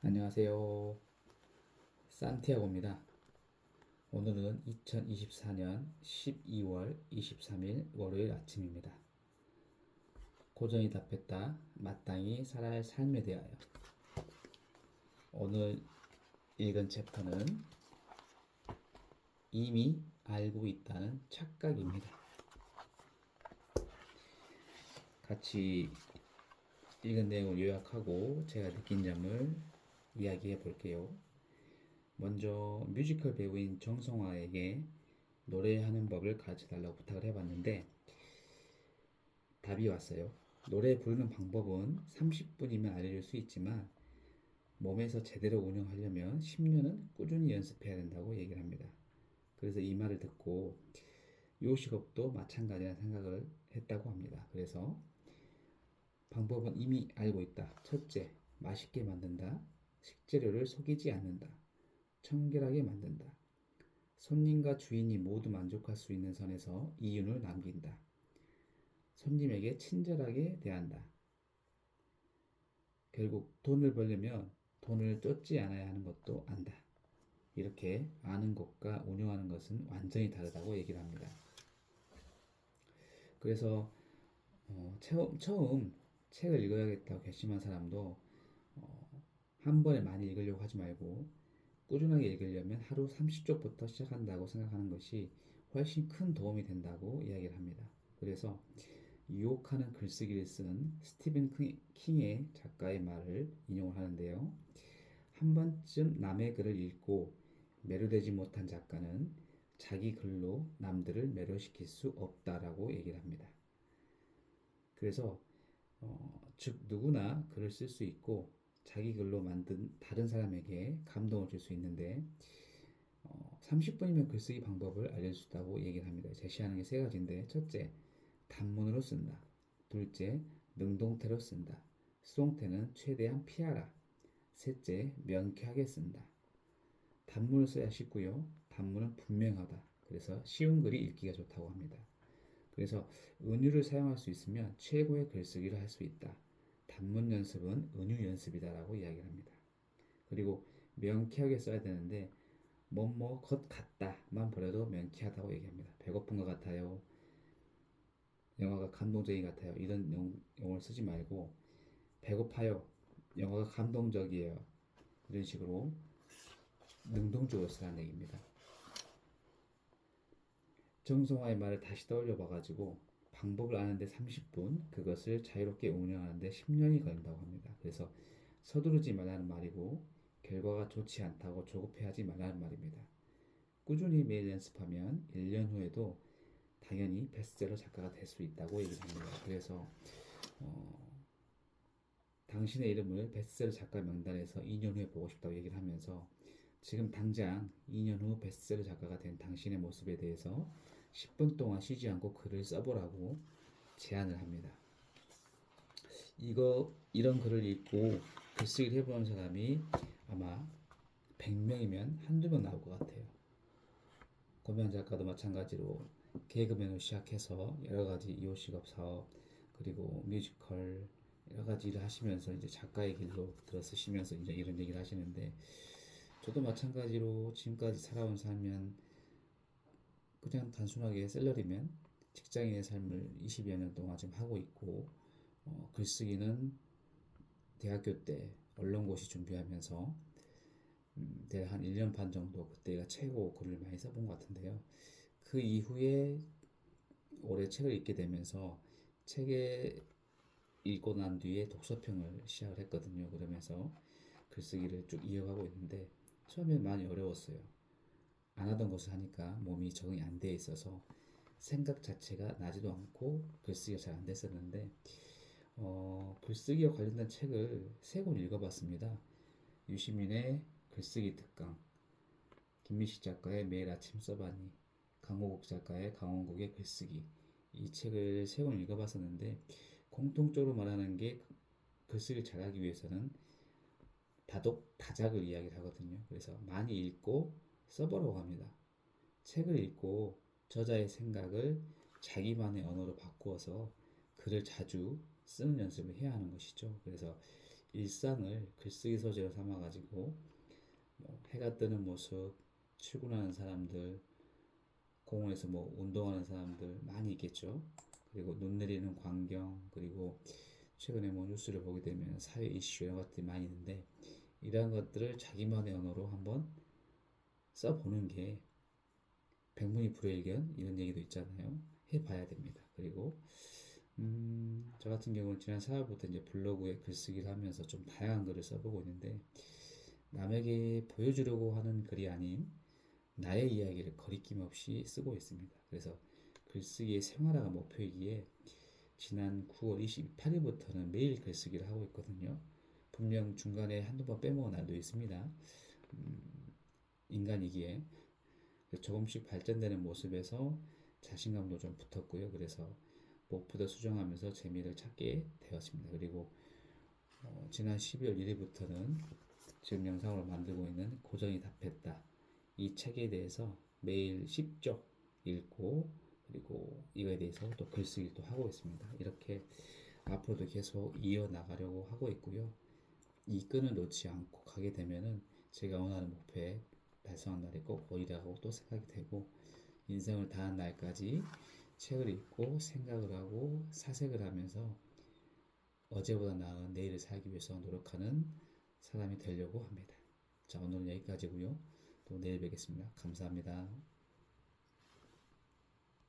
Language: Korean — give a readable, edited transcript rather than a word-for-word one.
안녕하세요. 산티아고입니다. 오늘은 2024년 12월 23일 월요일 아침입니다. 고전이 답했다. 마땅히 살아야 할 삶에 대하여. 오늘 읽은 챕터는 이미 알고 있다는 착각입니다. 같이 읽은 내용을 요약하고 제가 느낀 점을 이야기해 볼게요. 먼저 뮤지컬 배우인 정성화에게 노래하는 법을 가르쳐 달라고 부탁을 해봤는데 답이 왔어요. 노래 부르는 방법은 30분이면 알려줄 수 있지만 몸에서 제대로 운영하려면 10년은 꾸준히 연습해야 된다고 얘기를 합니다. 그래서 이 말을 듣고 요식업도 마찬가지라는 생각을 했다고 합니다. 그래서 방법은 이미 알고 있다. 첫째, 맛있게 만든다. 식재료를 속이지 않는다. 청결하게 만든다. 손님과 주인이 모두 만족할 수 있는 선에서 이윤을 남긴다. 손님에게 친절하게 대한다. 결국 돈을 벌려면 돈을 쫓지 않아야 하는 것도 안다. 이렇게 아는 것과 운용하는 것은 완전히 다르다고 얘기를 합니다. 그래서 처음 책을 읽어야겠다고 결심한 사람도 한 번에 많이 읽으려고 하지 말고 꾸준하게 읽으려면 하루 30쪽부터 시작한다고 생각하는 것이 훨씬 큰 도움이 된다고 이야기를 합니다. 그래서 유혹하는 글쓰기를 쓴 스티븐 킹의 작가의 말을 인용을 하는데요. 한 번쯤 남의 글을 읽고 매료되지 못한 작가는 자기 글로 남들을 매료시킬 수 없다라고 얘기를 합니다. 그래서 즉 누구나 글을 쓸 수 있고 자기 글로 만든 다른 사람에게 감동을 줄 수 있는데 30분이면 글쓰기 방법을 알려줄 수 있다고 얘기를 합니다. 제시하는 게 세 가지인데 첫째, 단문으로 쓴다. 둘째, 능동태로 쓴다. 수동태는 최대한 피하라. 셋째, 명쾌하게 쓴다. 단문을 써야 쉽고요. 단문은 분명하다. 그래서 쉬운 글이 읽기가 좋다고 합니다. 그래서 은유를 사용할 수 있으면 최고의 글쓰기를 할 수 있다. 단문 연습은 은유 연습이다라고 이야기를 합니다. 그리고 명쾌하게 써야 되는데 뭐뭐 것 같다만 버려도 명쾌하다고 얘기합니다. 배고픈 것 같아요. 영화가 감동적인 것 같아요. 이런 용어를 쓰지 말고 배고파요. 영화가 감동적이에요. 이런 식으로 능동적으로 쓰라는 얘기입니다. 정성화의 말을 다시 떠올려 봐가지고 방법을 아는데 30분, 그것을 자유롭게 운영하는데 10년이 걸린다고 합니다. 그래서 서두르지 말라는 말이고 결과가 좋지 않다고 조급해하지 말라는 말입니다. 꾸준히 매일 연습하면 1년 후에도 당연히 베스트셀러 작가가 될 수 있다고 얘기합니다. 그래서 당신의 이름을 베스트셀러 작가 명단에서 2년 후에 보고 싶다고 얘기를 하면서 지금 당장 2년 후 베스트셀러 작가가 된 당신의 모습에 대해서 10분 동안 쉬지 않고 글을 써보라고 제안을 합니다. 이런 글을 읽고 글쓰기를 해보는 사람이 아마 100명이면 한두 명 나올 것 같아요. 고명 작가도 마찬가지로 개그맨으로 시작해서 여러 가지 이호식업 사업 그리고 뮤지컬 여러 가지 일을 하시면서 이제 작가의 길로 들어서시면서 이제 이런 얘기를 하시는데 저도 마찬가지로 지금까지 살아온 삶은 그냥 단순하게 셀러리맨 직장인의 삶을 20여 년 동안 지금 하고 있고 글쓰기는 대학교 때 언론고시 준비하면서 대략 한 1년 반 정도 그때가 최고 글을 많이 써본 것 같은데요. 그 이후에 올해 책을 읽게 되면서 책에 읽고 난 뒤에 독서평을 시작을 했거든요. 그러면서 글쓰기를 쭉 이어가고 있는데 처음엔 많이 어려웠어요. 안 하던 것을 하니까 몸이 적응이 안 돼 있어서 생각 자체가 나지도 않고 글쓰기가 잘 안 됐었는데 글쓰기와 관련된 책을 세 권 읽어봤습니다. 유시민의 글쓰기 특강, 김미식 작가의 매일 아침 써바니, 강호국 작가의 강원국의 글쓰기 이 책을 세 권 읽어봤었는데 공통적으로 말하는 게 글쓰기를 잘하기 위해서는 다독, 다작을 이야기를 하거든요. 그래서 많이 읽고 써보라고 합니다. 책을 읽고 저자의 생각을 자기만의 언어로 바꾸어서 글을 자주 쓰는 연습을 해야 하는 것이죠. 그래서 일상을 글쓰기 소재로 삼아가지고 뭐 해가 뜨는 모습, 출근하는 사람들, 공원에서 뭐 운동하는 사람들 많이 있겠죠. 그리고 눈 내리는 광경, 그리고 최근에 뭐 뉴스를 보게 되면 사회 이슈 이런 것들이 많이 있는데 이러한 것들을 자기만의 언어로 한번 써보는 게 백문이 불여일견 이런 얘기도 있잖아요. 해봐야 됩니다. 그리고 저 같은 경우는 지난 4월부터 이제 블로그에 글쓰기를 하면서 좀 다양한 글을 써보고 있는데 남에게 보여주려고 하는 글이 아닌 나의 이야기를 거리낌 없이 쓰고 있습니다. 그래서 글쓰기의 생활화가 목표이기에 지난 9월 28일부터는 매일 글쓰기를 하고 있거든요. 분명 중간에 한두 번 빼먹은 날도 있습니다. 인간이기에 조금씩 발전되는 모습에서 자신감도 좀 붙었고요. 그래서 목표도 수정하면서 재미를 찾게 되었습니다. 그리고 지난 12월 1일부터는 지금 영상으로 만들고 있는 고전이 답했다. 이 책에 대해서 매일 10쪽 읽고 그리고 이거에 대해서 또 글쓰기도 하고 있습니다. 이렇게 앞으로도 계속 이어나가려고 하고 있고요. 이 끈을 놓지 않고 가게 되면은 제가 원하는 목표에 달성한 날이 꼭 오리라고 또 생각이 되고 인생을 다한 날까지 책을 읽고 생각을 하고 사색을 하면서 어제보다 나은 내일을 살기 위해서 노력하는 사람이 되려고 합니다. 자, 오늘은 여기까지고요. 또 내일 뵙겠습니다. 감사합니다.